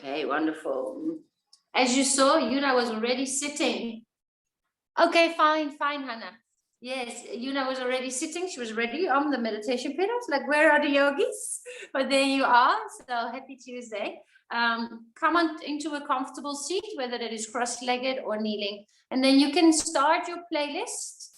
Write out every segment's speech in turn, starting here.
Okay, wonderful. As you saw, Yuna was already sitting. Okay, fine, Hannah. Yes, Yuna was already sitting. She was ready on the meditation pillows. Like, where are the yogis? But there you are. So happy Tuesday. Come on into a comfortable seat, whether that is cross-legged or kneeling. And then you can start your playlist.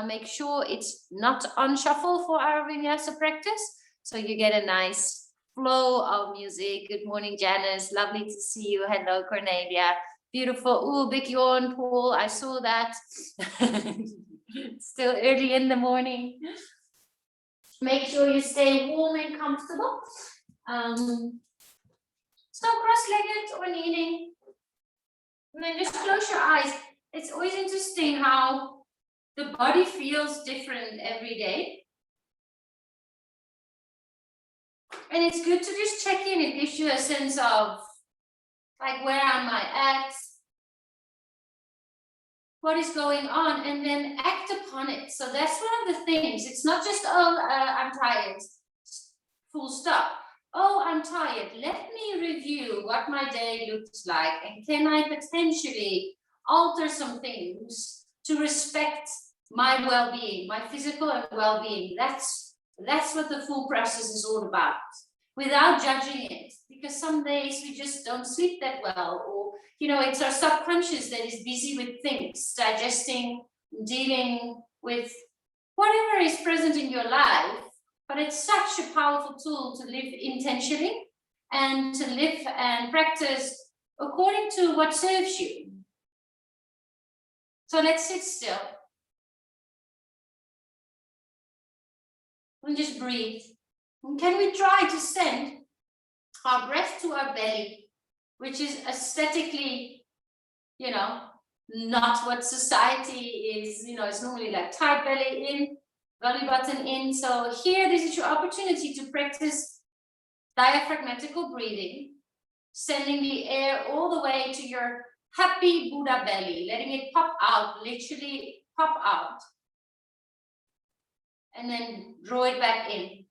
Make sure it's not on shuffle for our Vinyasa practice. So you get a nice flow of music. Good morning, Janice. Lovely to see you. Hello, Cornelia. Beautiful. Ooh, big yawn, Paul. I saw that. Still early in the morning. Make sure you stay warm and comfortable. So cross-legged or kneeling. And then just close your eyes. It's always interesting how the body feels different every day. And it's good to just check in. It gives you a sense of, like, where am I at? What is going on? And then act upon it. So that's one of the things. It's not just, oh, I'm tired. Full stop. Oh, I'm tired. Let me review what my day looks like. And can I potentially alter some things to respect my well-being, my physical and well-being? That's what the full process is all about, without judging it, because some days we just don't sleep that well, or, you know, it's our subconscious that is busy with things, digesting, dealing with whatever is present in your life. But it's such a powerful tool to live intentionally and to live and practice according to what serves you. So let's sit still and just breathe. And can we try to send our breath to our belly, which is aesthetically, you know, not what society is, you know, it's normally like tight belly in, belly button in. So here, this is your opportunity to practice diaphragmatical breathing, sending the air all the way to your happy Buddha belly, letting it pop out, literally pop out. And then draw it back in.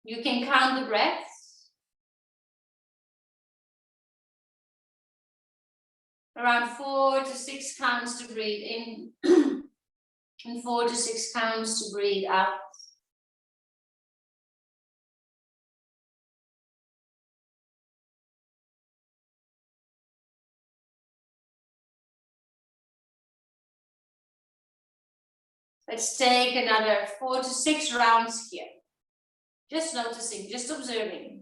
You can count the breaths. Around 4 to 6 counts to breathe in, and 4 to 6 counts to breathe out. Let's take another 4 to 6 rounds here. Just noticing, just observing.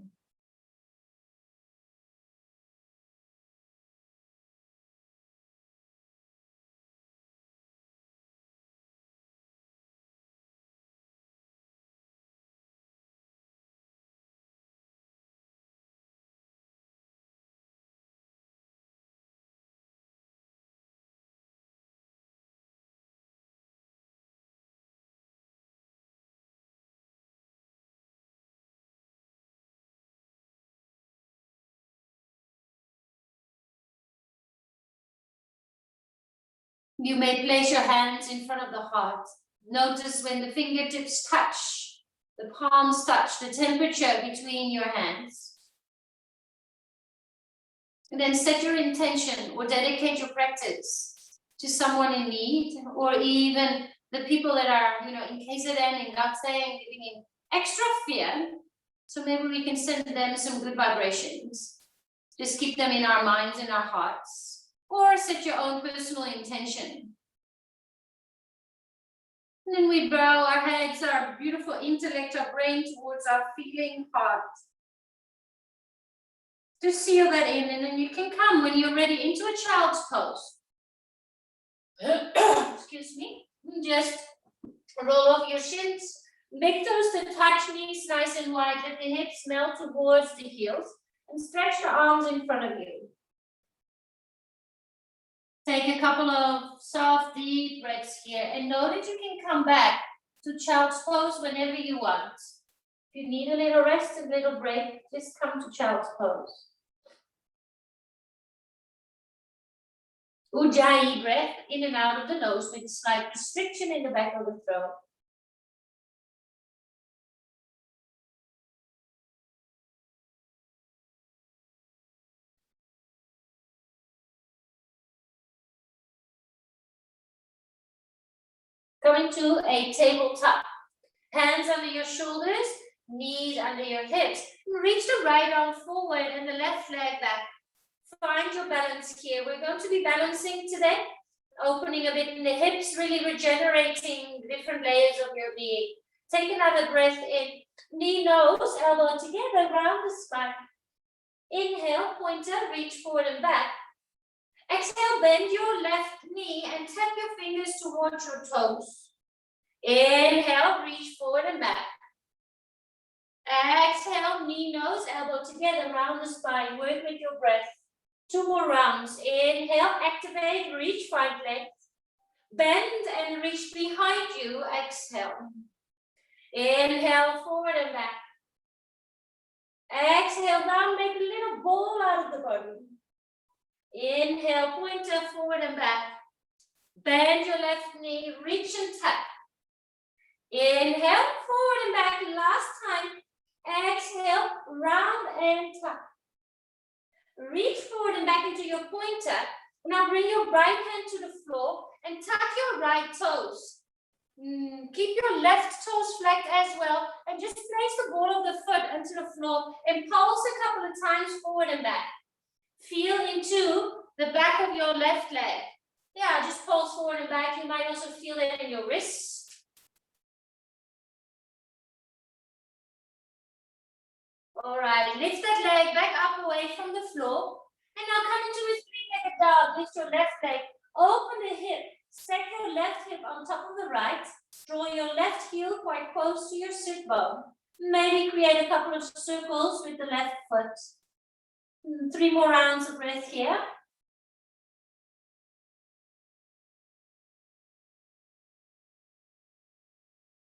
You may place your hands in front of the heart. Notice when the fingertips touch, the palms touch, the temperature between your hands. And then set your intention or dedicate your practice to someone in need, or even the people that are, you know, in KZN, in Gatseng, living in extra fear. So maybe we can send them some good vibrations. Just keep them in our minds and our hearts. Or set your own personal intention. And then we bow our heads, our beautiful intellect, our brain towards our feeling heart. Just seal that in, and then you can come when you're ready into a child's pose. Excuse me. Just roll off your shins. Big toes to touch, knees nice and wide. Let the hips melt towards the heels. And stretch your arms in front of you. Take a couple of soft, deep breaths here. And know that you can come back to child's pose whenever you want. If you need a little rest, a little break, just come to child's pose. Ujjayi breath in and out of the nose with a slight restriction in the back of the throat. Go into a tabletop. Hands under your shoulders, knees under your hips. Reach the right arm forward and the left leg back. Find your balance here. We're going to be balancing today, opening a bit in the hips, really regenerating different layers of your being. Take another breath in. Knee, nose, elbow together, round the spine. Inhale, pointer, reach forward and back. Exhale, bend your left knee and tap your fingers towards your toes. Inhale, reach forward and back. Exhale, knee, nose, elbow together, round the spine. Work with your breath. 2 more rounds. Inhale, activate, reach, find legs. Bend and reach behind you. Exhale. Inhale, forward and back. Exhale, down, make a little ball out of the body. Inhale, pointer, forward and back. Bend your left knee, reach and tap. Inhale, forward and back, last time. Exhale, round and tap. Reach forward and back into your pointer. Now bring your right hand to the floor and tap your right toes. Keep your left toes flat as well and just place the ball of the foot onto the floor and pulse a couple of times forward and back. Feel into the back of your left leg. Yeah, just pulse forward and back. You might also feel it in your wrists. All right, lift that leg back up away from the floor. And now come into a 3-legged dog. Lift your left leg, open the hip, set your left hip on top of the right. Draw your left heel quite close to your sit bone. Maybe create a couple of circles with the left foot. 3 more rounds of breath here.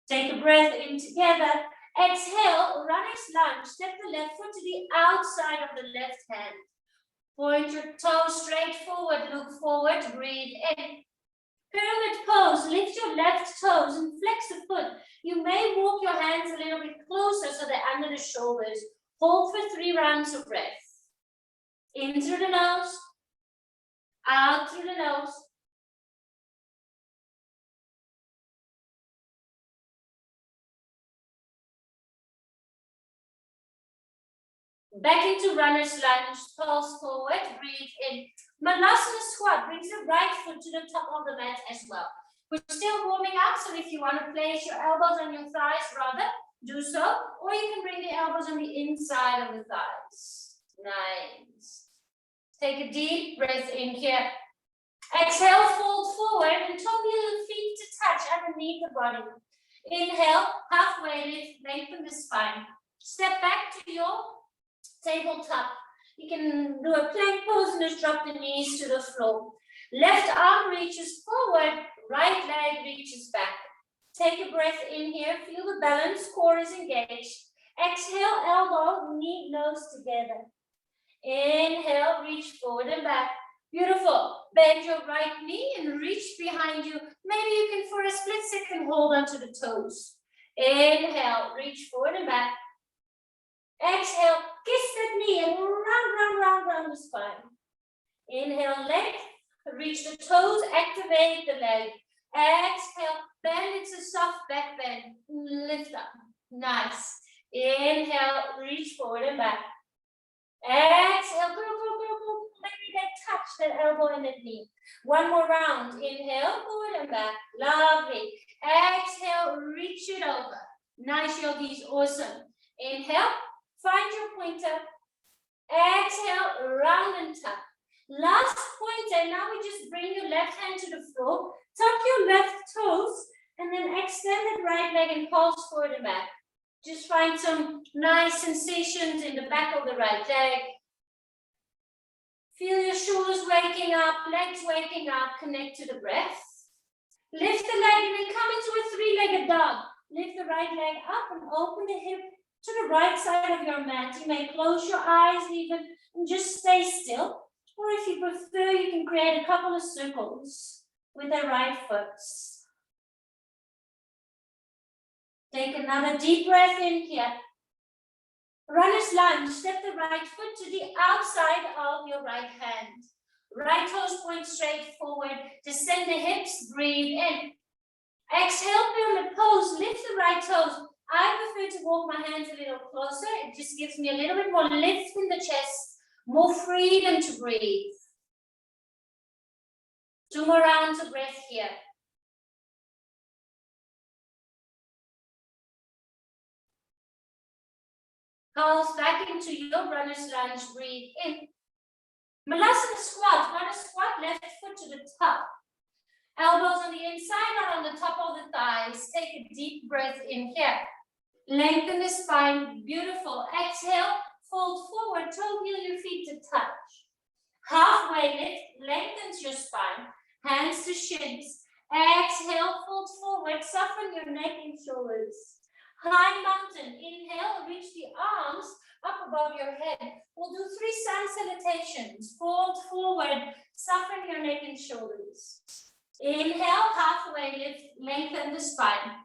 Take a breath in together. Exhale, runner's lunge. Step the left foot to the outside of the left hand. Point your toes straight forward. Look forward. Breathe in. Pyramid pose. Lift your left toes and flex the foot. You may walk your hands a little bit closer so they're under the shoulders. Hold for 3 rounds of breath. In through the nose. Out through the nose. Back into runner's lunge, pulse forward, breathe in. Malasana squat brings the right foot to the top of the mat as well. We're still warming up, so if you want to place your elbows on your thighs, rather, do so. Or you can bring the elbows on the inside of the thighs. Nice. Take a deep breath in here. Exhale, fold forward and toe your feet to touch underneath the body. Inhale, halfway lift, lengthen the spine. Step back to your tabletop. You can do a plank pose and just drop the knees to the floor. Left arm reaches forward, right leg reaches back. Take a breath in here, feel the balance, core is engaged. Exhale, elbow, knee, nose together. Inhale, reach forward and back. Beautiful. Bend your right knee and reach behind you. Maybe you can, for a split second, hold onto the toes. Inhale, reach forward and back. Exhale, kiss that knee and round the spine. Inhale, leg, reach the toes, activate the leg. Exhale, bend, it's a soft back bend. Lift up. Nice. Inhale, reach forward and back. Exhale, go. Maybe they touch that elbow and that knee. 1 more round. Inhale, forward and back. Lovely. Exhale, reach it over. Nice, yogis, awesome. Inhale, find your pointer. Exhale, round and tap. Last pointer. Now we just bring your left hand to the floor. Tuck your left toes and then extend that right leg and pulse forward and back. Just find some nice sensations in the back of the right leg. Feel your shoulders waking up, legs waking up, connect to the breath. Lift the leg and then come into a 3-legged dog. Lift the right leg up and open the hip to the right side of your mat. You may close your eyes even and just stay still. Or if you prefer, you can create a couple of circles with the right foot. Take another deep breath in here. Runner's lunge. Step the right foot to the outside of your right hand. Right toes point straight forward. Descend the hips. Breathe in. Exhale, pyramid pose, lift the right toes. I prefer to walk my hands a little closer. It just gives me a little bit more lift in the chest, more freedom to breathe. 2 more rounds of breath here. Pulse back into your runner's lunge, breathe in. Malasana squat, not a squat, left foot to the top. Elbows on the inside or on the top of the thighs. Take a deep breath in here. Lengthen the spine, beautiful. Exhale, fold forward, toe heel your feet to touch. Halfway lift, lengthens your spine, hands to shins. Exhale, fold forward, soften your neck and shoulders. High mountain, inhale, reach the arms up above your head. We'll do 3 sun salutations. Fold forward, soften your neck and shoulders. Inhale, halfway lift, lengthen the spine.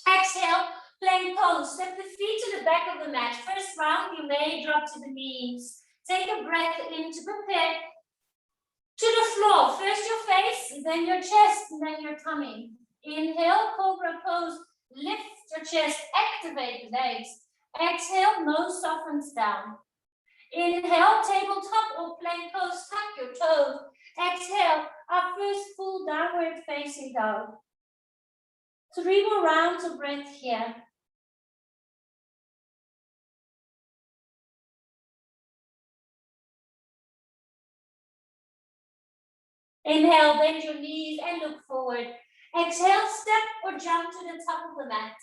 Exhale, plank pose. Step the feet to the back of the mat. First round, you may drop to the knees. Take a breath in to prepare. To the floor. First your face, then your chest, and then your tummy. Inhale, cobra pose. Lift your chest, activate the legs. Exhale, nose softens down. Inhale, tabletop or plank pose, tuck your toes. Exhale, our first full downward facing dog. 3 more rounds of breath here. Inhale, bend your knees and look forward. Exhale, step or jump to the top of the mat.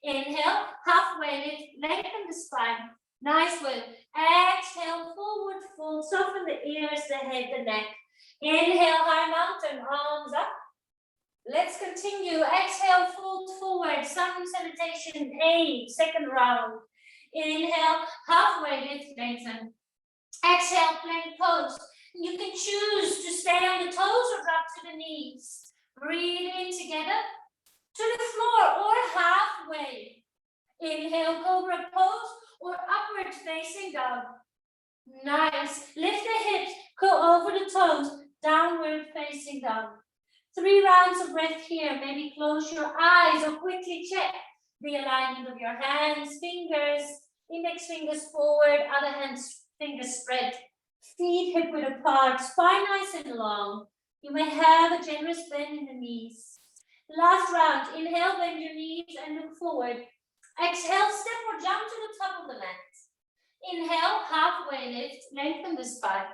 Inhale, halfway lift, lengthen the spine. Nice work. Exhale, forward fold, soften the ears, the head, the neck. Inhale, high mountain, arms up. Let's continue. Exhale, fold forward, sun salutation 8, second round. Inhale, halfway lift, lengthen. Exhale, plank pose. You can choose to stay on the toes or drop to the knees. Breathe in together to the floor or halfway. Inhale, cobra pose or upward facing dog. Nice. Lift the hips, go over the toes, downward facing dog. 3 rounds of breath here. Maybe close your eyes or quickly check the alignment of your hands, fingers, index fingers forward, other hands, fingers spread. Feet hip width apart, spine nice and long. You may have a generous bend in the knees. Last round, inhale, bend your knees and look forward. Exhale, step or jump to the top of the mat. Inhale, halfway lift, lengthen the spine.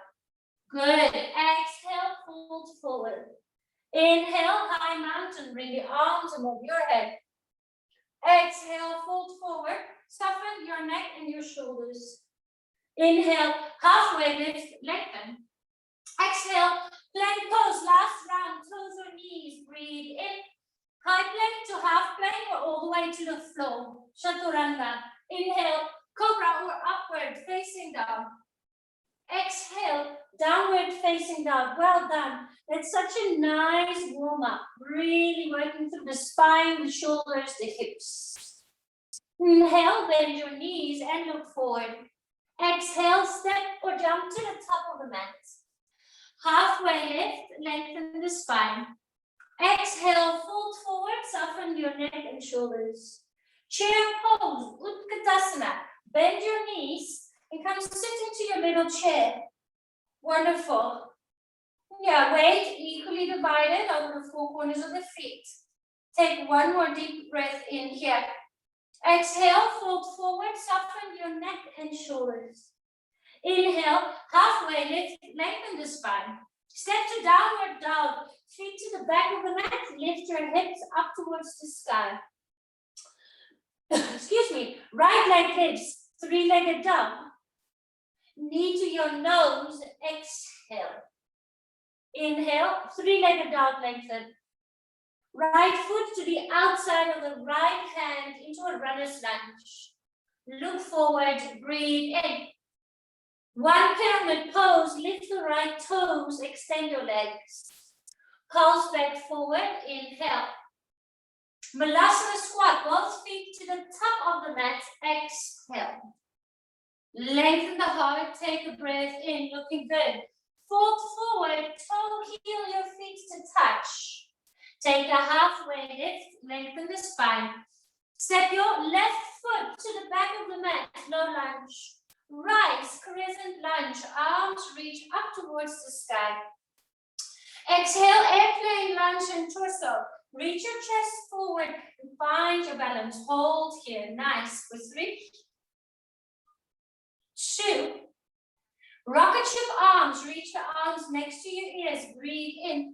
Good. Exhale, fold forward. Inhale, high mountain, bring the arms above your head. Exhale, fold forward, soften your neck and your shoulders. Inhale, halfway lift, lengthen. Exhale, plank pose, last round, toes or knees, breathe in. High plank to half plank or all the way to the floor. Chaturanga. Inhale, cobra or upward facing dog. Exhale, downward facing dog. Well done. That's such a nice warm up. Really working through the spine, the shoulders, the hips. Inhale, bend your knees and look forward. Exhale, step or jump to the top of the mat. Halfway lift, lengthen the spine. Exhale, fold forward, soften your neck and shoulders. Chair pose, Utkatasana. Bend your knees and come sit into your little chair. Wonderful. Yeah, weight equally divided over the 4 corners of the feet. Take 1 more deep breath in here. Exhale, fold forward, soften your neck and shoulders. Inhale, halfway lift, lengthen the spine. Step to downward dog, feet to the back of the mat, lift your hips up towards the sky. Excuse me, right leg hips, 3-legged dog. Knee to your nose, exhale. Inhale, 3-legged dog, lengthen. Right foot to the outside of the right hand into a runner's lunge. Look forward, breathe in. 1 pyramid pose, lift the right toes, extend your legs. Pulse back forward, inhale. Malasana squat, both feet to the top of the mat, exhale. Lengthen the heart, take a breath in, looking good. Fold forward, toe heel your feet to touch. Take a halfway lift, lengthen the spine. Step your left foot to the back of the mat, low lunge. Rise, crescent lunge, arms reach up towards the sky. Exhale, airplane lunge and torso. Reach your chest forward and find your balance. Hold here, nice, for 3, 2. Rocket ship arms, reach the arms next to your ears, breathe in.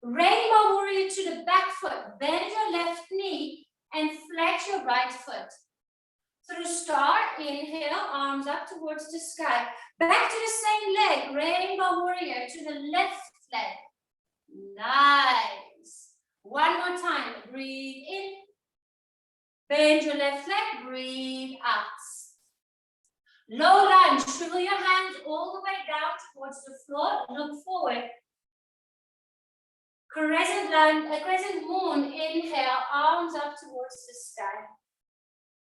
Rainbow warrior to the back foot, bend your left knee and flex your right foot. Through star, inhale, arms up towards the sky. Back to the same leg, rainbow warrior to the left leg. Nice. One more time, breathe in. Bend your left leg, breathe out. Low lunge, swivel your hands all the way down towards the floor, look forward. Crescent lunge, a crescent moon, inhale, arms up towards the sky.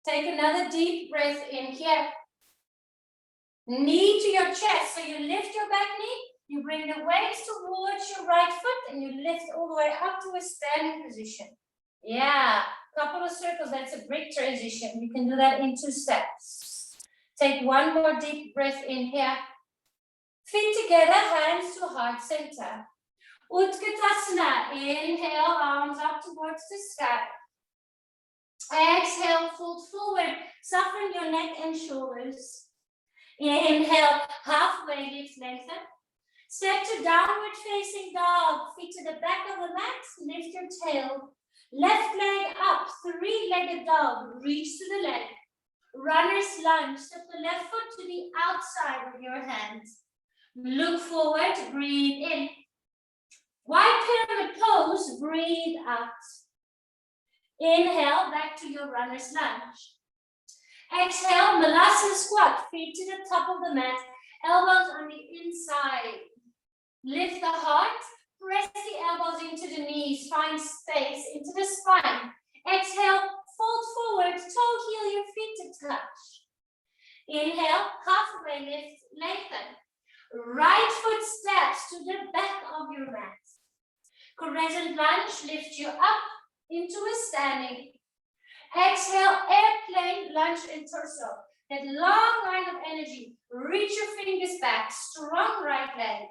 Take another deep breath in here. Knee to your chest, so you lift your back knee, you bring the weights towards your right foot and you lift all the way up to a standing position. Yeah, couple of circles, that's a great transition. You can do that in 2 steps. Take one more deep breath in here. Feet together, hands to heart center. Utkatasana, inhale, arms up towards the sky. Exhale, fold forward, soften your neck and shoulders. Inhale, halfway lift, lengthen. Step to downward facing dog, feet to the back of the mat, lift your tail. Left leg up, 3-legged dog, reach to the leg. Runner's lunge, step the left foot to the outside of your hands. Look forward, breathe in. Wide pyramid pose, breathe out. Inhale, back to your runner's lunge. Exhale, Vinyasa squat, feet to the top of the mat, elbows on the inside. Lift the heart, press the elbows into the knees, find space into the spine. Exhale, fold forward, toe heel your feet to touch. Inhale, halfway lift, lengthen. Right foot steps to the back of your mat. Crescent lunge, lift you up into a standing. Exhale, airplane lunge and torso. That long line of energy. Reach your fingers back, strong right leg.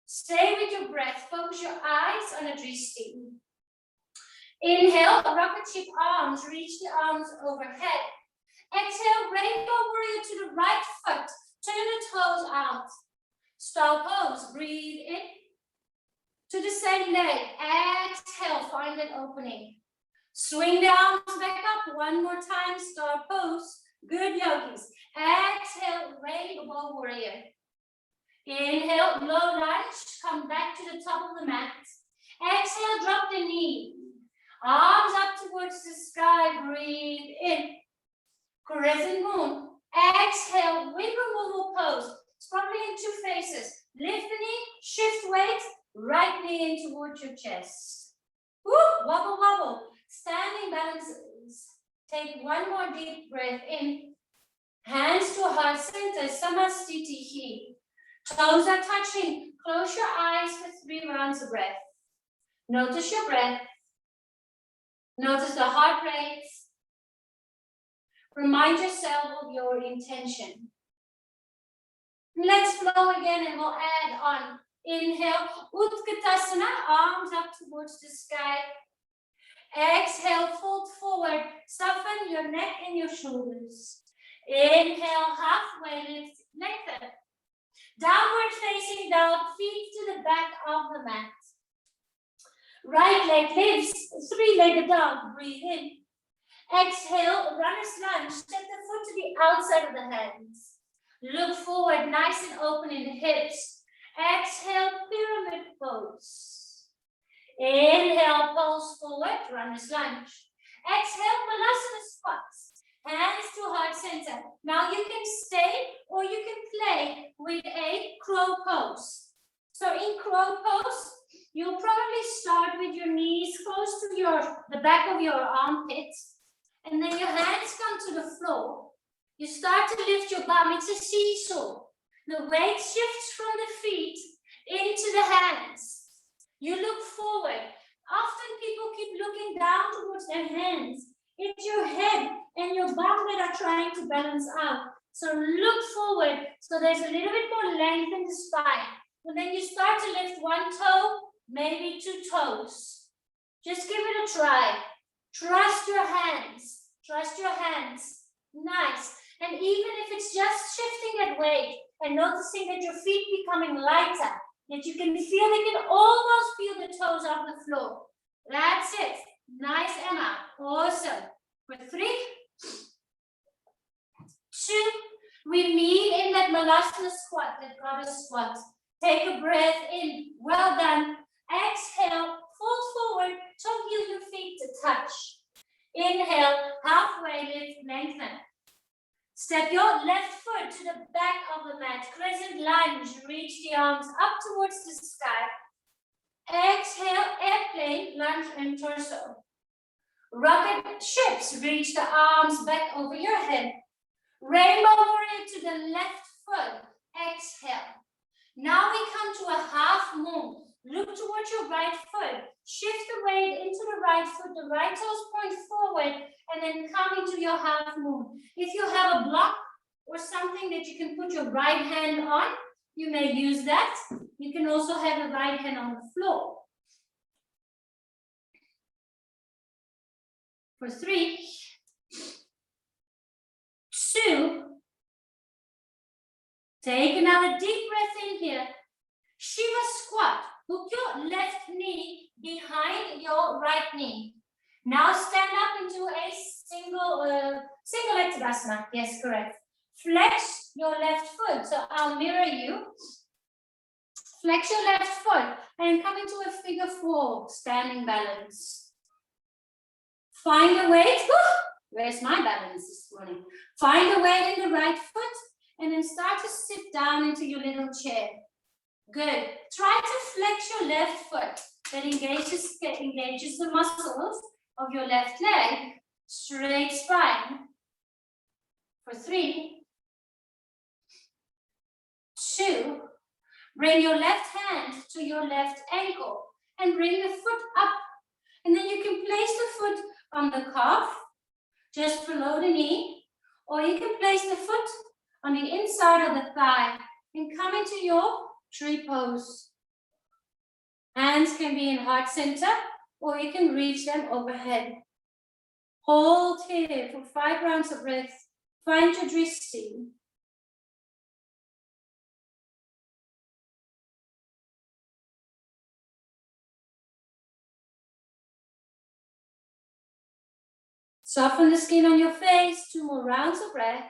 Stay with your breath, focus your eyes on a drishti. Inhale, rocket ship arms, reach the arms overhead. Exhale, rainbow warrior to the right foot, turn the toes out. Star pose, breathe in. To the same leg, exhale, find an opening. Swing the arms back up, one more time, star pose. Good yogis. Exhale, rainbow warrior. Inhale, low lunge, come back to the top of the mat. Exhale, drop the knee. Arms up towards the sky, breathe in. Crescent moon. Exhale, wind removal pose. It's probably in 2 phases. Lift the knee, shift weight, right knee in towards your chest. Woo, wobble, wobble. Standing balances. Take one more deep breath in. Hands to heart center, samastitihi. Toes are touching. Close your eyes for 3 rounds of breath. Notice your breath. Notice the heart rate. Remind yourself of your intention. Let's flow again and we'll add on. Inhale, Utkatasana, arms up towards the sky. Exhale, fold forward, soften your neck and your shoulders. Inhale, halfway lift, lengthen. Downward facing dog, feet to the back of the mat. Right leg lifts, 3-legged dog, breathe in. Exhale, runner's lunge, step the foot to the outside of the hands. Look forward, nice and open in the hips. Exhale, pyramid pose. Inhale, pulse forward, runner's lunge. Exhale, Vinyasa squats. Hands to heart center. Now you can stay or you can play with a crow pose. So in crow pose, you'll probably start with your knees close to the back of your armpits. And then your hands come to the floor. You start to lift your bum. It's a seesaw. The weight shifts from the feet into the hands. You look forward. Often people keep looking down towards their hands. It's your head and your bum that are trying to balance out. So look forward, so there's a little bit more length in the spine. And then you start to lift one toe, maybe two toes. Just give it a try. Trust your hands. Trust your hands. Nice. And even if it's just shifting that weight and noticing that your feet becoming lighter, that you can almost feel the toes off the floor. That's it. Nice, Emma. Awesome. For 3, 2, we meet in that Vinyasa squat, that goddess squat. Take a breath in. Well done. Exhale. Fold forward. Toe heel your feet to touch. Inhale. Halfway lift. Lengthen. Step your left foot to the back of the mat. Crescent lunge. Reach the arms up towards the sky. Exhale. Airplane. Lunge and torso. Rocket ships. Reach the arms back over your head. Rainbow warrior to the left foot. Exhale. Now we come to a half moon. Look towards your right foot. Shift the weight into the right foot. The right toes point forward and then come into your half moon. If you have a block or something that you can put your right hand on, you may use that. You can also have the right hand on the floor. For 3, 2, take another deep breath in here. Shiva squat. Hook your left knee behind your right knee. Now stand up into a single leg tadasana. Yes, correct. Flex your left foot. So I'll mirror you. Flex your left foot and come into a figure 4, standing balance. Find a weight. Where's my balance this morning? Find a weight in the right foot and then start to sit down into your little chair. Good. Try to flex your left foot. That engages the muscles of your left leg. Straight spine. For 3, 2, bring your left hand to your left ankle and bring the foot up. And then you can place the foot on the calf, just below the knee, or you can place the foot on the inside of the thigh and come into your tree pose. Hands can be in heart center, or you can reach them overhead. Hold here for 5 rounds of breath. Find your drishti. Soften the skin on your face. 2 more rounds of breath.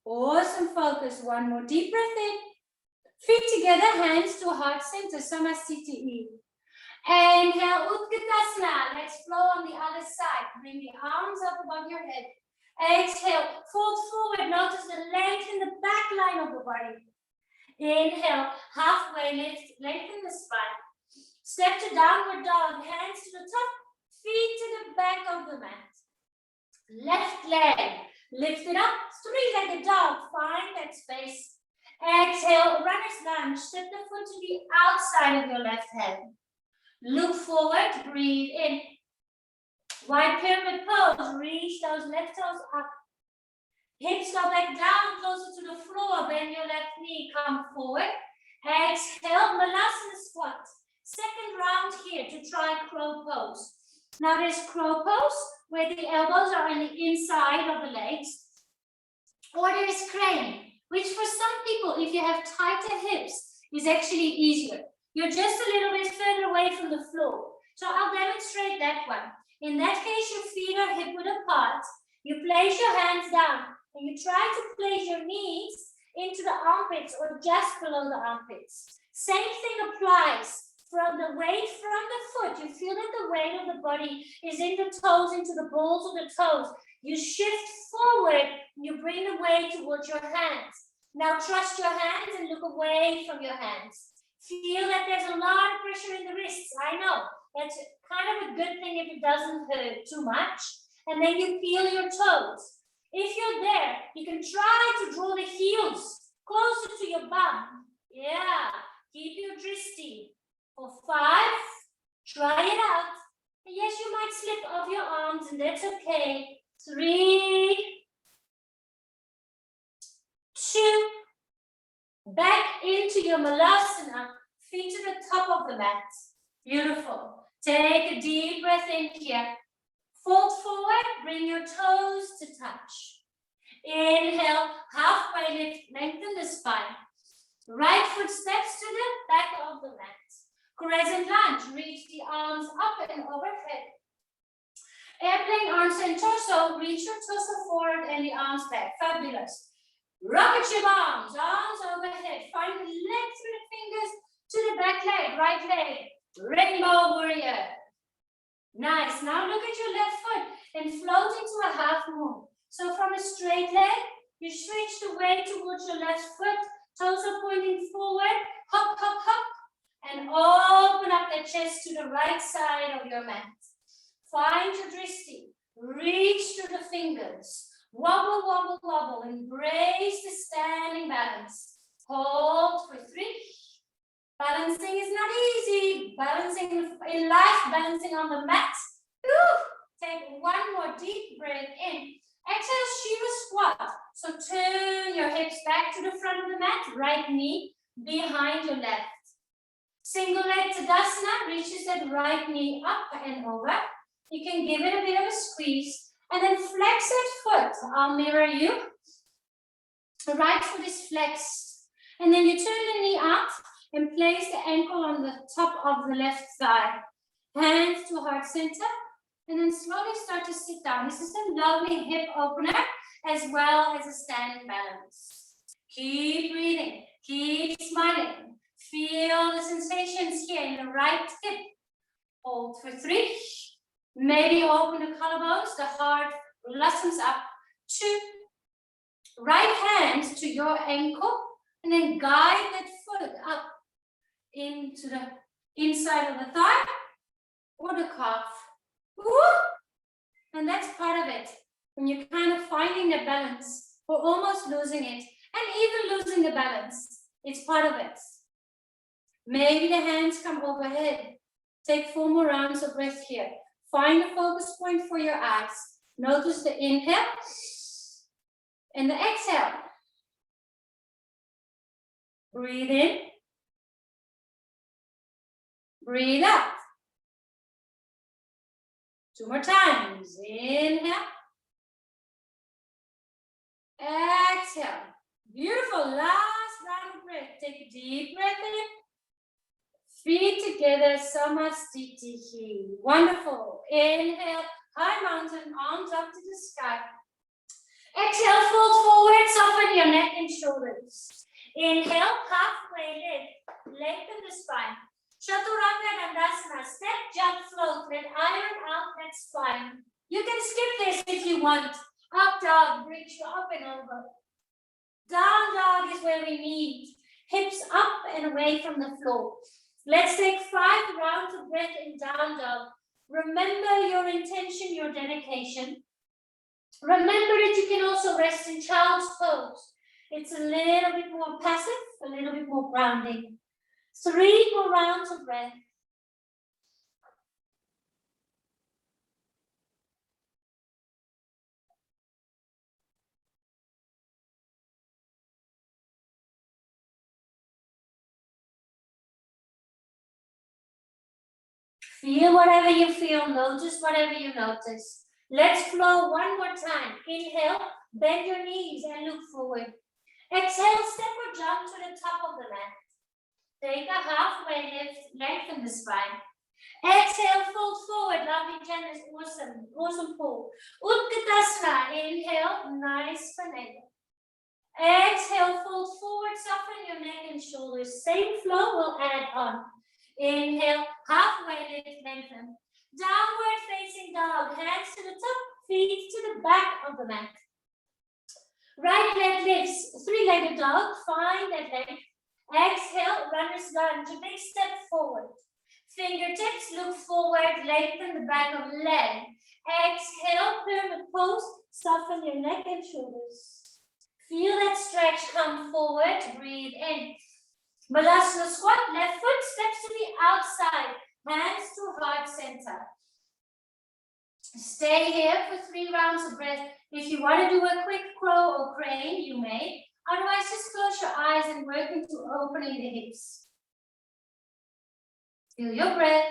Awesome focus. 1 more deep breath in. Feet together, hands to heart center, Samasthiti. Inhale, Utkatasana. Let's flow on the other side. Bring the arms up above your head. Exhale, fold forward. Notice the length in the back line of the body. Inhale, halfway lift, lengthen the spine. Step to downward dog, hands to the top, feet to the back of the mat. Left leg, lift it up, 3-legged dog, find that space. Exhale, runner's lunge, step the foot to the outside of your left hand. Look forward, breathe in. Wide pyramid pose, reach those left toes up. Hips go back down, closer to the floor, bend your left knee, come forward. Exhale, Vinyasa squat. Second round here to try crow pose. Now there's crow pose, where the elbows are on the inside of the legs. Or there is crane, which for some people, if you have tighter hips, is actually easier. You're just a little bit further away from the floor. So I'll demonstrate that one. In that case, your feet are hip-width apart. You place your hands down and you try to place your knees into the armpits or just below the armpits. Same thing applies. From the weight from the foot, you feel that the weight of the body is in the toes, into the balls of the toes. You shift forward, you bring the weight towards your hands. Now trust your hands and look away from your hands. Feel that there's a lot of pressure in the wrists. I know, that's kind of a good thing if it doesn't hurt too much. And then you feel your toes. If you're there, you can try to draw the heels closer to your bum. Yeah, keep your drishti. For 5, try it out. Yes, you might slip off your arms, and that's okay. 3, 2, back into your malasana, feet to the top of the mat. Beautiful. Take a deep breath in here. Fold forward, bring your toes to touch. Inhale, halfway lift, lengthen the spine. Right foot steps to the back of the mat. Crescent lunge, reach the arms up and overhead. Airplane arms and torso, reach your torso forward and the arms back. Fabulous. Rocket your arms overhead. Find the leg through the fingers to the back leg, right leg. Rainbow warrior. Nice. Now look at your left foot and float into a half moon. So from a straight leg, you switch the weight towards your left foot, toes are pointing forward, hop, hop, hop, and open up the chest to the right side of your mat. Find your drishti. Reach through the fingers. Wobble, wobble, wobble. Embrace the standing balance. Hold for 3. Balancing is not easy. Balancing in life, balancing on the mat. Take one more deep breath in. Exhale, Shiva squat. So turn your hips back to the front of the mat. Right knee behind your left. Single leg Tadasana reaches that right knee up and over. You can give it a bit of a squeeze. And then flex that foot. I'll mirror you. The right foot is flexed. And then you turn the knee out and place the ankle on the top of the left thigh. Hands to heart center. And then slowly start to sit down. This is a lovely hip opener as well as a standing balance. Keep breathing. Keep smiling. Feel the sensations here in the right hip. Hold for 3. Maybe open the collarbones, the heart loosens up. 2. Right hand to your ankle and then guide that foot up into the inside of the thigh or the calf. Woo! And that's part of it. When you're kind of finding the balance or almost losing it and even losing the balance, it's part of it. Maybe the hands come overhead. Take 4 more rounds of breath here. Find a focus point for your eyes. Notice the inhale and the exhale. Breathe in. Breathe out. 2 more times. Inhale. Exhale. Beautiful. Last round of breath. Take a deep breath in. Feet together, Samastitihi. Wonderful. Inhale, high mountain, arms up to the sky. Exhale, fold forward, soften your neck and shoulders. Inhale, halfway lift, lengthen the spine. Chaturanga Dandasana, step, jump, float, then iron out that spine. You can skip this if you want. Up dog, bridge you up and over. Down dog is where we meet. Hips up and away from the floor. Let's take 5 rounds of breath in down dog. Remember your intention, your dedication. Remember that you can also rest in child's pose. It's a little bit more passive, a little bit more grounding. 3 more rounds of breath. Feel whatever you feel, notice whatever you notice. Let's flow one more time. Inhale, bend your knees and look forward. Exhale, step or jump to the top of the mat. Take a halfway lift, lengthen the spine. Exhale, fold forward, lovely, generous, awesome pull. Utkatasana, inhale, nice finale. Exhale, fold forward, soften your neck and shoulders. Same flow, we'll add on. Inhale, halfway lift, lengthen. Downward facing dog, hands to the top, feet to the back of the mat. Right leg lifts, 3-legged dog, find that leg. Exhale, runner's lunge, a big step forward. Fingertips look forward, lengthen the back of the leg. Exhale, pyramid pose, soften your neck and shoulders. Feel that stretch, come forward, breathe in. Vinyasa squat, left foot steps to the outside, hands to heart center. Stay here for 3 rounds of breath. If you want to do a quick crow or crane, you may. Otherwise, just close your eyes and work into opening the hips. Feel your breath.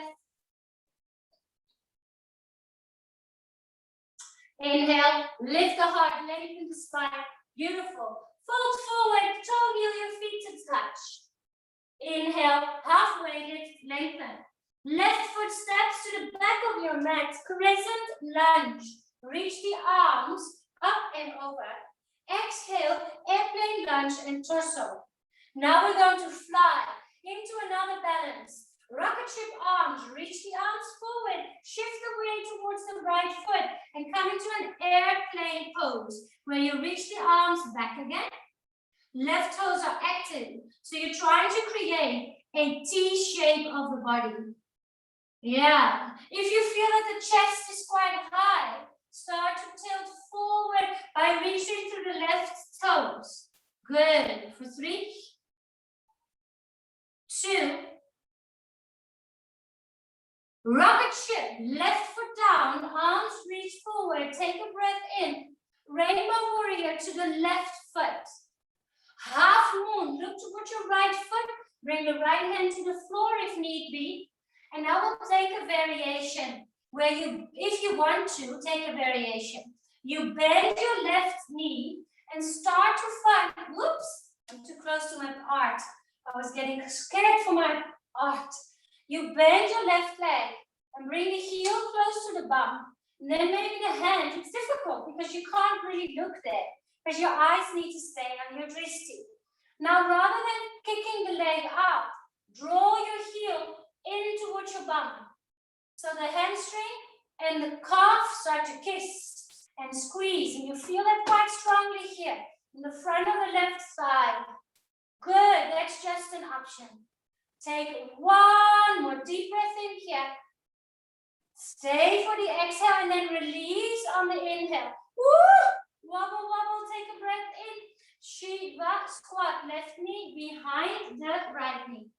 Inhale, lift the heart, lengthen the spine. Beautiful. Fold forward, toe heel your feet to touch. Inhale, halfway lift, lengthen. Left foot steps to the back of your mat, crescent lunge. Reach the arms up and over. Exhale, airplane lunge and torso. Now we're going to fly into another balance. Rocket ship arms, reach the arms forward, shift the weight towards the right foot and come into an airplane pose where you reach the arms back again. Left toes are active, so you're trying to create a T shape of the body. Yeah, if you feel that the chest is quite high, start to tilt forward by reaching through the left toes. Good, for 3, 2, rocket ship, left foot down, arms reach forward, take a breath in. Rainbow warrior to the left foot. Half moon, look towards your right foot, bring the right hand to the floor if need be. And now we'll take a variation where you, if you want to, take a variation. You bend your left knee and start to find, whoops, I'm too close to my art. I was getting scared for my art. You bend your left leg and bring the heel close to the bum. And then maybe the hand, it's difficult because you can't really look there because your eyes need to stay on your drishti. Now, rather than kicking the leg out, draw your heel in towards your bum. So the hamstring and the calf start to kiss and squeeze, and you feel that quite strongly here in the front of the left thigh. Good, that's just an option. Take one more deep breath in here. Stay for the exhale and then release on the inhale. Woo! Wobble, wobble, take a breath in. Shiva, squat, left knee behind the right knee.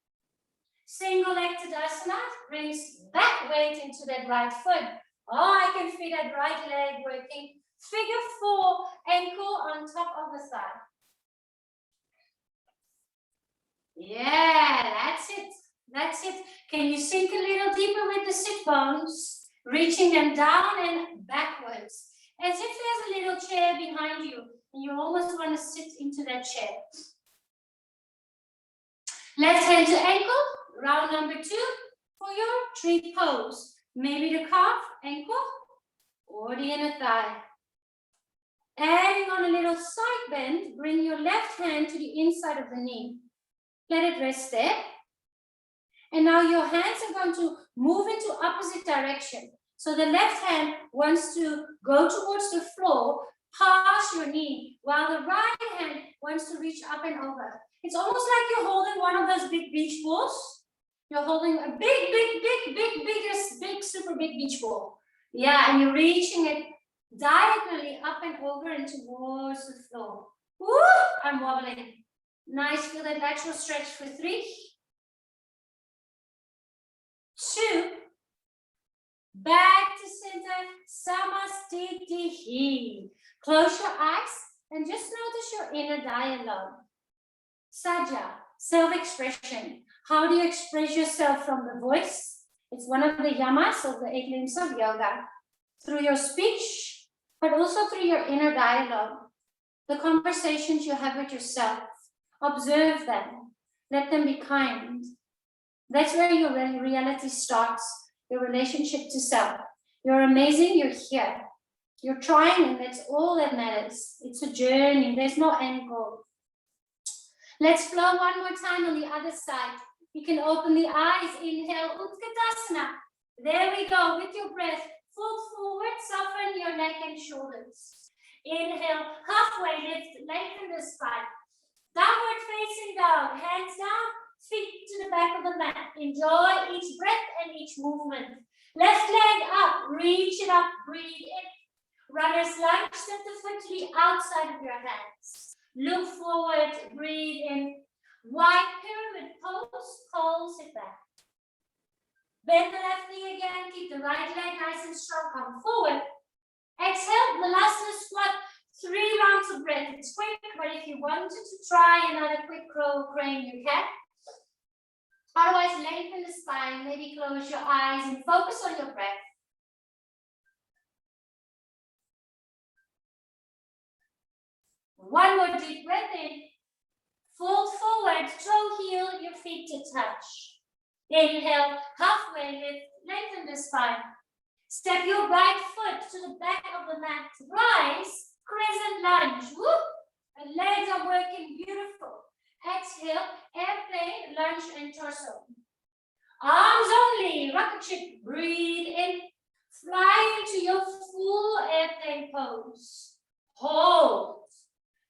Single leg Tadasana brings that weight into that right foot. Oh, I can feel that right leg working. Figure 4, ankle on top of the thigh. Yeah, that's it. That's it. Can you sink a little deeper with the sit bones? Reaching them down and backwards. As if there's a little chair behind you and you almost want to sit into that chair. Left hand to ankle, round number 2 for your tree pose. Maybe the calf, ankle, or the inner thigh. Adding on a little side bend, bring your left hand to the inside of the knee. Let it rest there. And now your hands are going to move into opposite direction. So the left hand wants to go towards the floor, past your knee, while the right hand wants to reach up and over. It's almost like you're holding one of those big beach balls. You're holding a big, super big beach ball. Yeah, and you're reaching it diagonally up and over and towards the floor. Woo! I'm wobbling. Nice, feel that lateral stretch for 3, 2, back to center, samastitihi. Close your eyes and just notice your inner dialogue. Saja, self-expression. How do you express yourself from the voice? It's one of the yamas of the 8 limbs of yoga. Through your speech, but also through your inner dialogue. The conversations you have with yourself. Observe them. Let them be kind. That's where your reality starts. Your relationship to self. You're amazing, you're here. You're trying, and that's all that matters. It's a journey, there's no end goal. Let's flow one more time on the other side. You can open the eyes, inhale, Utkatasana. There we go, with your breath, fold forward, soften your neck and shoulders. Inhale, halfway lift, lengthen the spine. Downward facing dog, hands down, feet to the back of the mat. Enjoy each breath and each movement. Left leg up, reach it up, breathe in. Runner's lunge, step the foot to the outside of your hands. Look forward, breathe in. Wide pyramid pose, pole, sit back. Bend the left knee again, keep the right leg nice and strong, come forward. Exhale, Vinyasa squat, 3 rounds of breath. It's quick, but if you wanted to try another quick crow crane, you can. Otherwise, lengthen the spine, maybe close your eyes and focus on your breath. One more deep breath in. Fold forward, toe heel, your feet to touch. Inhale, halfway lift, lengthen the spine. Step your right foot to the back of the mat. Rise, crescent lunge. Woo! And legs are working beautiful. Exhale, airplane, lunge and torso. Arms only, rocket ship. Breathe in. Fly into your full airplane pose. Hold.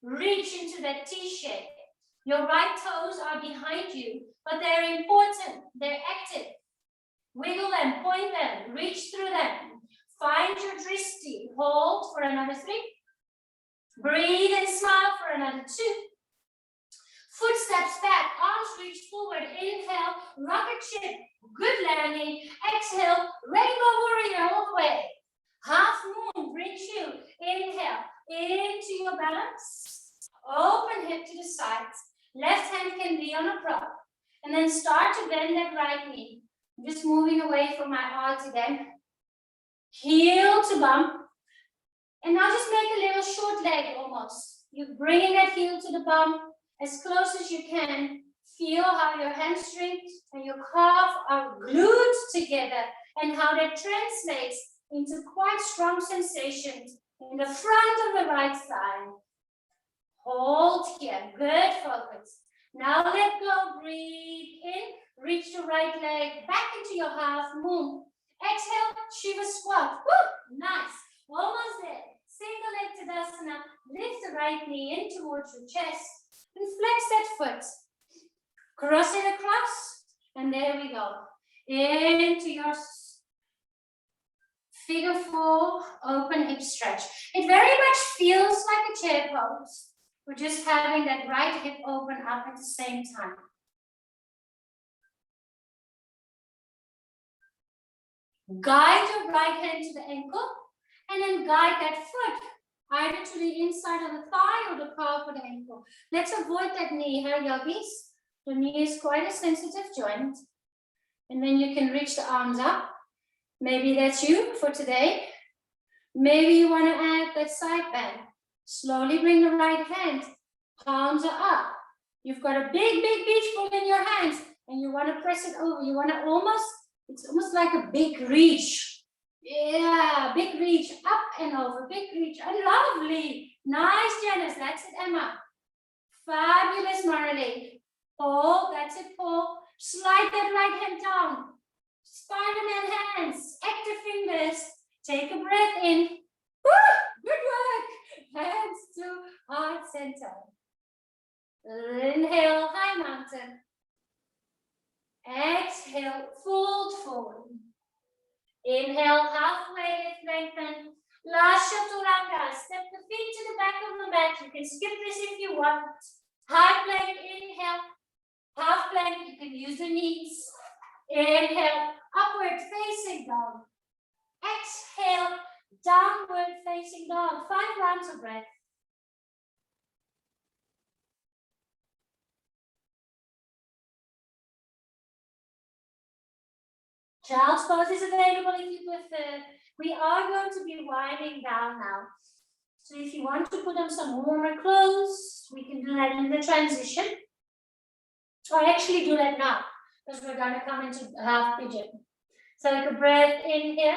Reach into that T shape. Your right toes are behind you, but they're important. They're active. Wiggle them, point them, reach through them. Find your dristi. Hold for another 3. Breathe and smile for another 2. Footsteps back, arms reach forward. Inhale, rocket ship, good landing. Exhale, rainbow warrior all the way. Half moon brings you. Inhale, into your balance. Open hip to the sides. Left hand can be on a prop. And then start to bend that right knee. I'm just moving away from my heart again. Heel to bump. And now just make a little short leg almost. You're bringing that heel to the bump as close as you can. Feel how your hamstring and your calf are glued together and how that translates into quite strong sensations in the front of the right thigh. Hold here, good focus. Now let go, breathe in, reach the right leg back into your half moon. Exhale, Shiva squat. Woo, nice, almost there. Single leg Tadasana, lift the right knee in towards your chest and flex that foot. Cross it across, and there we go. Into your figure 4, open hip stretch. It very much feels like a chair pose. We're just having that right hip open up at the same time. Guide your right hand to the ankle and then guide that foot either to the inside of the thigh or the calf of the ankle. Let's avoid that knee, huh, yogis? The knee is quite a sensitive joint. And then you can reach the arms up. Maybe that's you for today. Maybe you want to add that side bend. Slowly bring the right hand. Palms are up. You've got a big, big beach ball in your hands and you want to press it over. You want to it's almost like a big reach. Yeah, big reach up and over, big reach. Lovely. Nice, Janice. That's it, Emma. Fabulous, Marley. Paul, that's it, Paul. Slide that right hand down. Spider-Man hands, active fingers. Take a breath in. Woo! Good work. Hands to heart center. Inhale, high mountain. Exhale, fold forward. Inhale, halfway lift, lengthen. Last chaturanga. Step the feet to the back of the mat. You can skip this if you want. High plank, inhale. Half plank, you can use the knees. Inhale, upward facing dog. Exhale, downward facing dog. 5 rounds of breath. Child's pose is available if you prefer. We are going to be winding down now. So if you want to put on some warmer clothes, we can do that in the transition. Or actually do that now, because we're going to come into half pigeon. So take a breath in here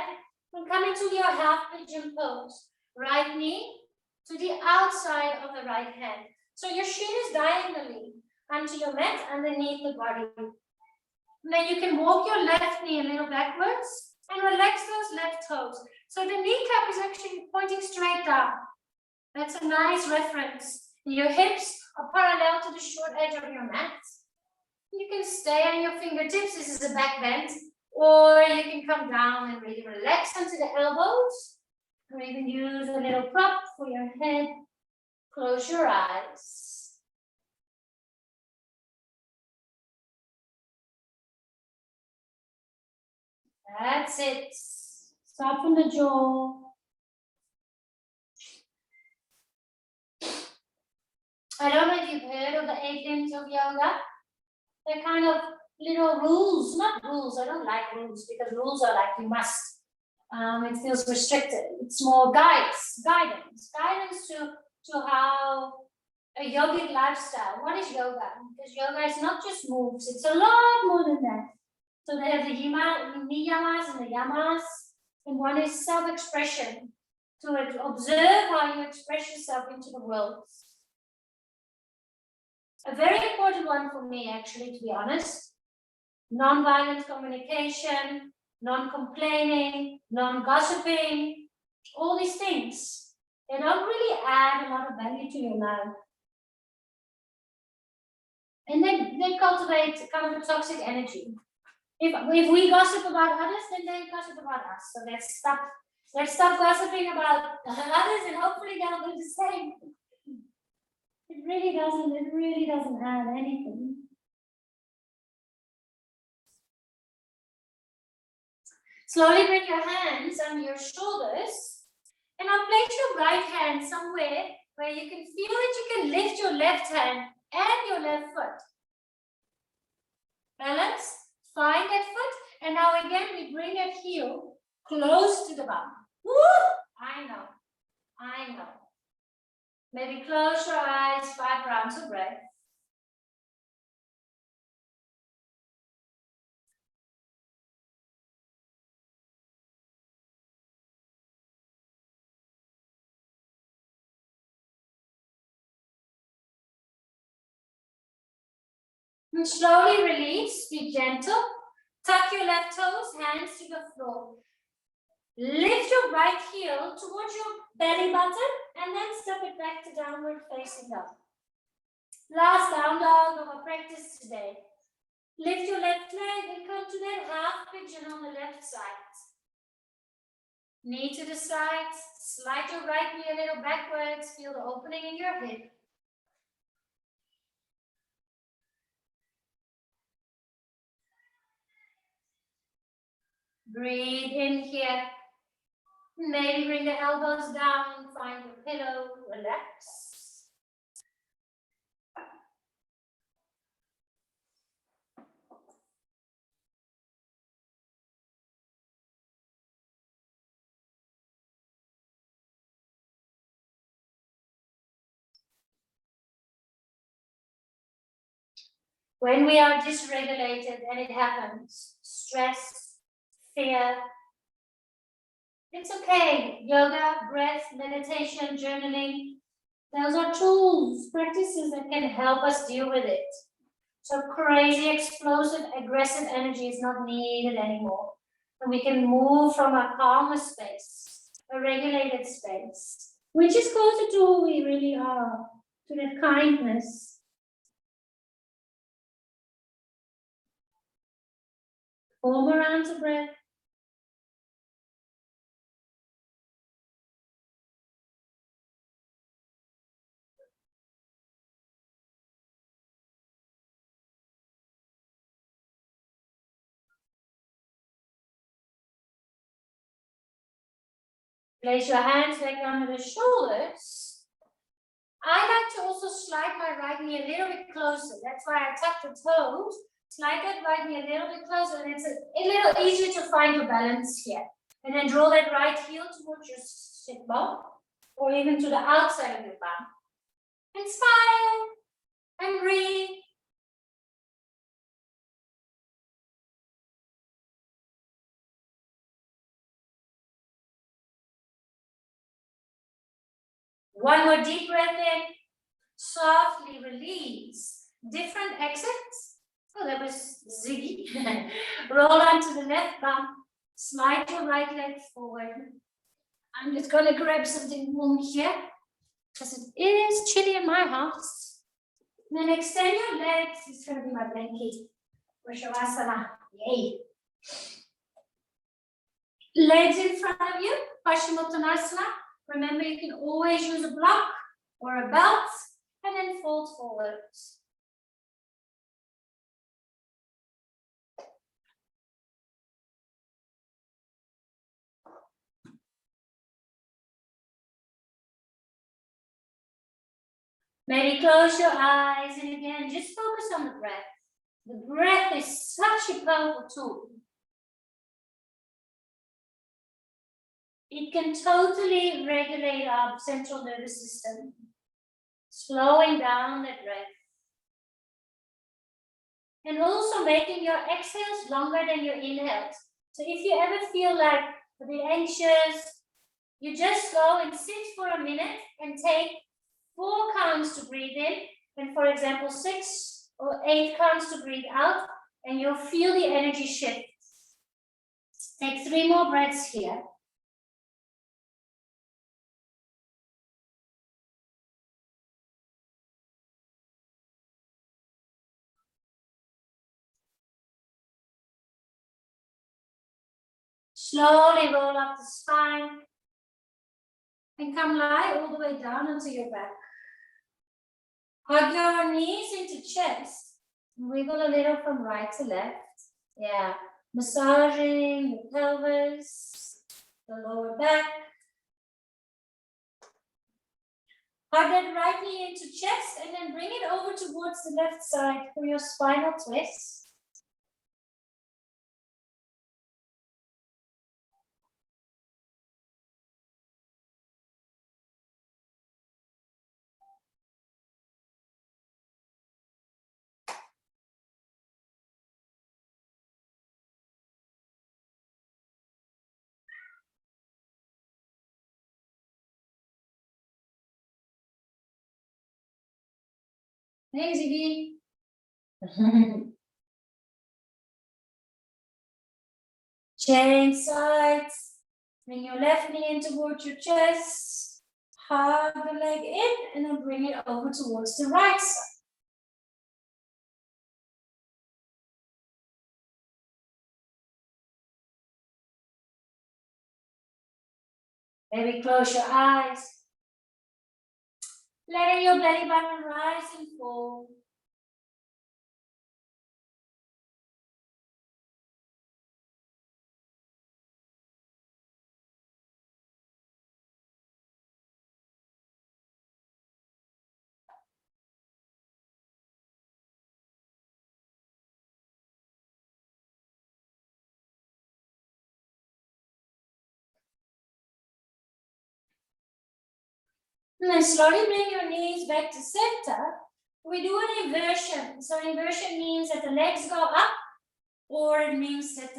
and come into your half pigeon pose. Right knee to the outside of the right hand. So your shin is diagonally onto your mat underneath the body. And then you can walk your left knee a little backwards and relax those left toes. So the kneecap is actually pointing straight down. That's a nice reference. Your hips are parallel to the short edge of your mat. You can stay on your fingertips. This is a back bend. Or you can come down and really relax onto the elbows. Or even use a little prop for your head. Close your eyes. That's it. Start from the jaw. I don't know if you've heard of the 8 limbs of yoga. They're kind of little rules, not rules. I don't like rules because rules are like you must. It feels restricted. It's more guidance to how a yogic lifestyle. What is yoga? Because yoga is not just moves, it's a lot more than that. So they have the niyamas and the yamas, and one is self-expression, to observe how you express yourself into the world. A very important one for me, actually, to be honest. Non-violent communication, non-complaining, non-gossiping, all these things. They don't really add a lot of value to your life. And they cultivate kind of a toxic energy. If we gossip about others, then they gossip about us. So let's stop gossiping about others, and hopefully they'll do the same. It really doesn't add anything. Slowly bring your hands on your shoulders, and now place your right hand somewhere where you can feel that you can lift your left hand and your left foot. Balance, find that foot, and now again we bring that heel close to the bum. Woo! I know. Maybe close your eyes, 5 rounds of breath. And slowly release, be gentle. Tuck your left toes, hands to the floor. Lift your right heel towards your belly button and then step it back to downward facing dog. Last down dog of our practice today. Lift your left leg and come to that half pigeon on the left side. Knee to the side, slide your right knee a little backwards, feel the opening in your hip. Breathe in here. Maybe bring the elbows down, find your pillow, relax. When we are dysregulated, and it happens, stress, fear, it's okay. Yoga, breath, meditation, journaling, those are tools, practices that can help us deal with it. So crazy, explosive, aggressive energy is not needed anymore. And we can move from a calmer space, a regulated space, which is closer to who we really are, to that kindness. 4 more rounds of breath. Place your hands back under the shoulders. I like to also slide my right knee a little bit closer. That's why I tuck the toes. Slide that right knee a little bit closer, and it's a little easier to find your balance here. And then draw that right heel towards your sit bone, or even to the outside of your bum. And smile and breathe. One more deep breath in. Softly release. Different exits. Oh, that was ziggy. Roll onto the left bum. Slide your right leg forward. I'm just going to grab something warm here because it is chilly in my house. And then extend your legs. It's going to be my blanket for Shavasana. Yay. Legs in front of you. Paschimottanasana. Remember, you can always use a block or a belt and then fold forwards. Maybe close your eyes and again, just focus on the breath. The breath is such a powerful tool. It can totally regulate our central nervous system, slowing down the breath. And also making your exhales longer than your inhales. So if you ever feel like a bit anxious, you just go and sit for a minute and take 4 counts to breathe in, and for example, 6 or 8 counts to breathe out, and you'll feel the energy shift. Take 3 more breaths here. Slowly roll up the spine and come lie all the way down onto your back. Hug your knees into chest. Wiggle a little from right to left. Yeah, massaging the pelvis, the lower back. Hug that right knee into chest and then bring it over towards the left side for your spinal twist. Thanks, Iggy. Change sides. Bring your left knee in towards your chest. Hug the leg in and then bring it over towards the right side. Maybe close your eyes. Letting your belly button rise and fall. And then slowly bring your knees back to center. We do an inversion. So inversion means that the legs go up, or it means that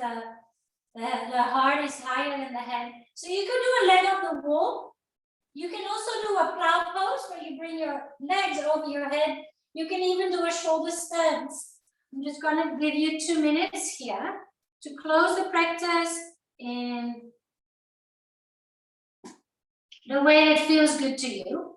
the heart is higher than the head. So you can do a leg on the wall. You can also do a plow pose where you bring your legs over your head. You can even do a shoulder stance. I'm just going to give you 2 minutes here to close the practice in the way that feels good to you.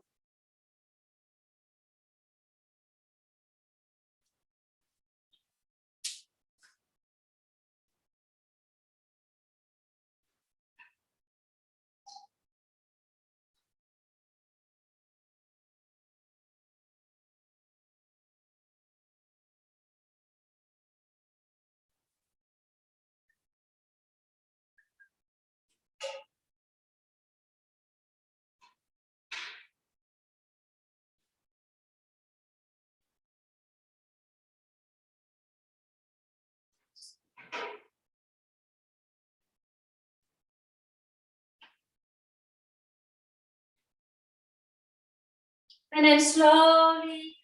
And then slowly,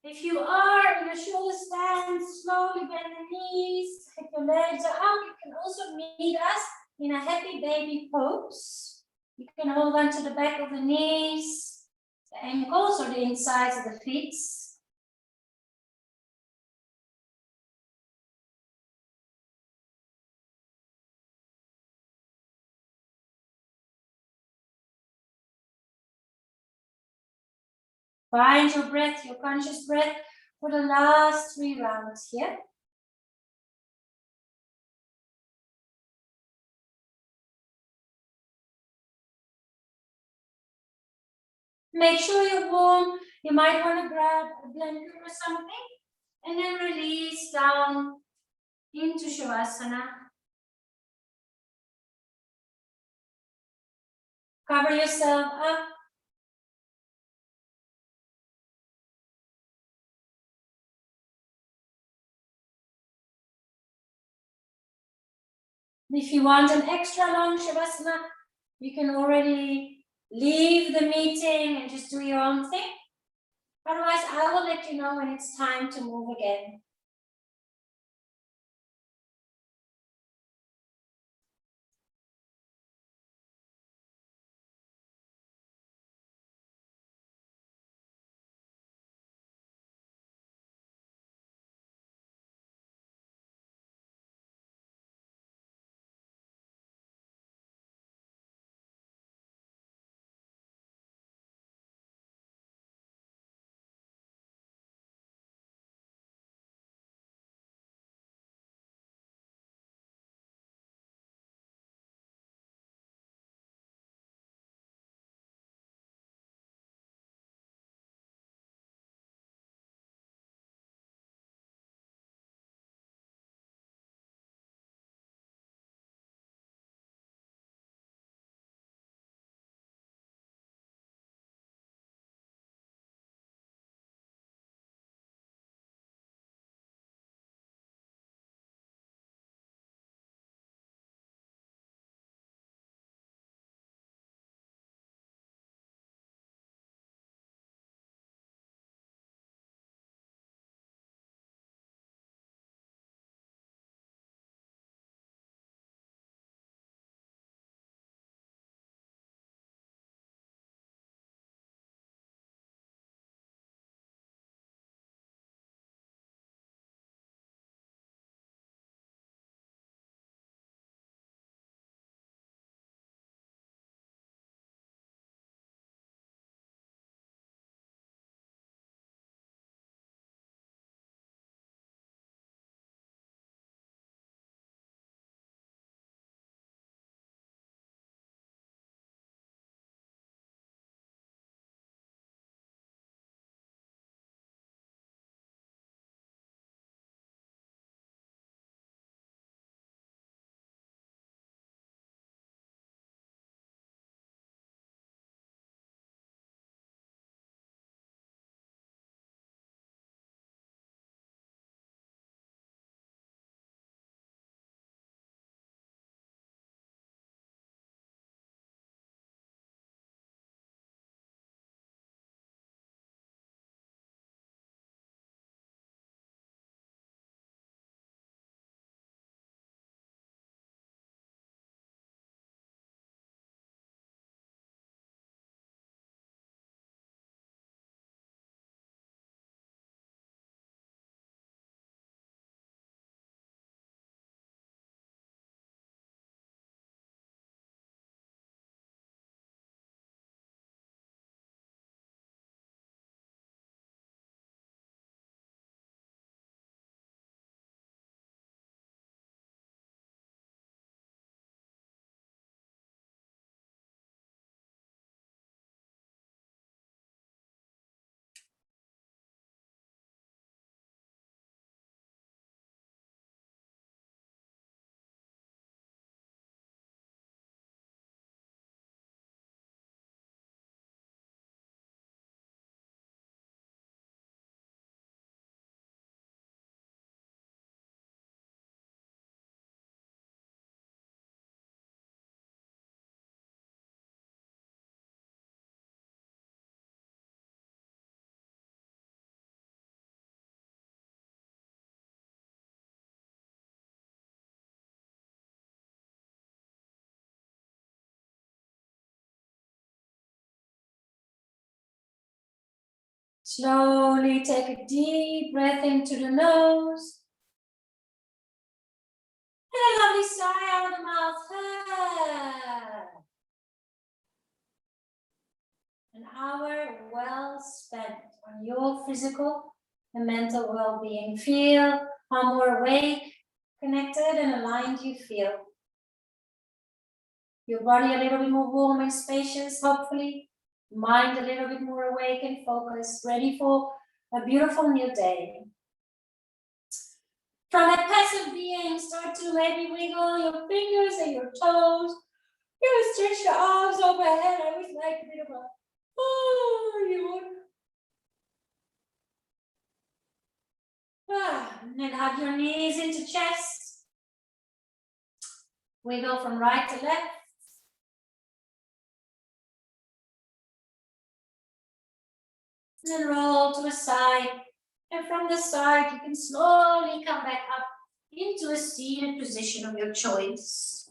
if you are in a shoulder stance, slowly bend the knees, take your legs out. You can also meet us in a happy baby pose. You can hold on to the back of the knees, the ankles or the insides of the feet. Find your breath, your conscious breath for the last 3 rounds here. Make sure you're warm. You might want to grab a blanket or something and then release down into Shavasana. Cover yourself up. If you want an extra long Shavasana, you can already leave the meeting and just do your own thing. Otherwise, I will let you know when it's time to move again. Slowly take a deep breath into the nose. And a lovely sigh out of the mouth. An hour well spent on your physical and mental well-being. Feel how more awake, connected, and aligned you feel. Your body a little bit more warm and spacious, hopefully. Mind a little bit more awake and focused, ready for a beautiful new day. From that passive being, start to maybe wiggle your fingers and your toes. You stretch your arms overhead. I always like a bit of a yawn. And then hug your knees into chest. Wiggle from right to left. And then roll to a side. And from the side, you can slowly come back up into a seated position of your choice.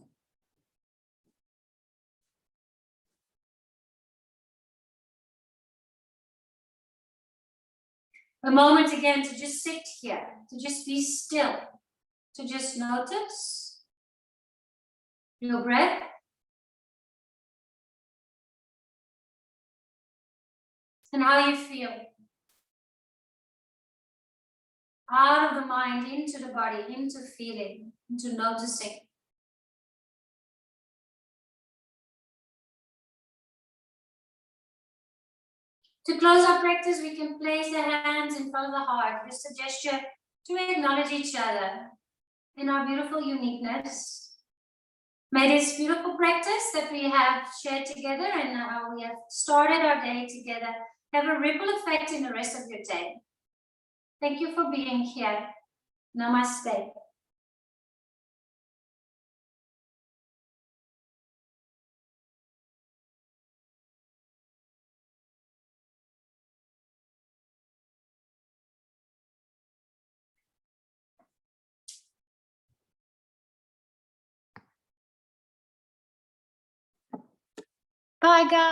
A moment again to just sit here, to just be still, to just notice your breath. And how you feel. Out of the mind, into the body, into feeling, into noticing. To close our practice, we can place the hands in front of the heart, just a gesture to acknowledge each other in our beautiful uniqueness. May this beautiful practice that we have shared together and how we have started our day together have a ripple effect in the rest of your day. Thank you for being here. Namaste. Bye, guys.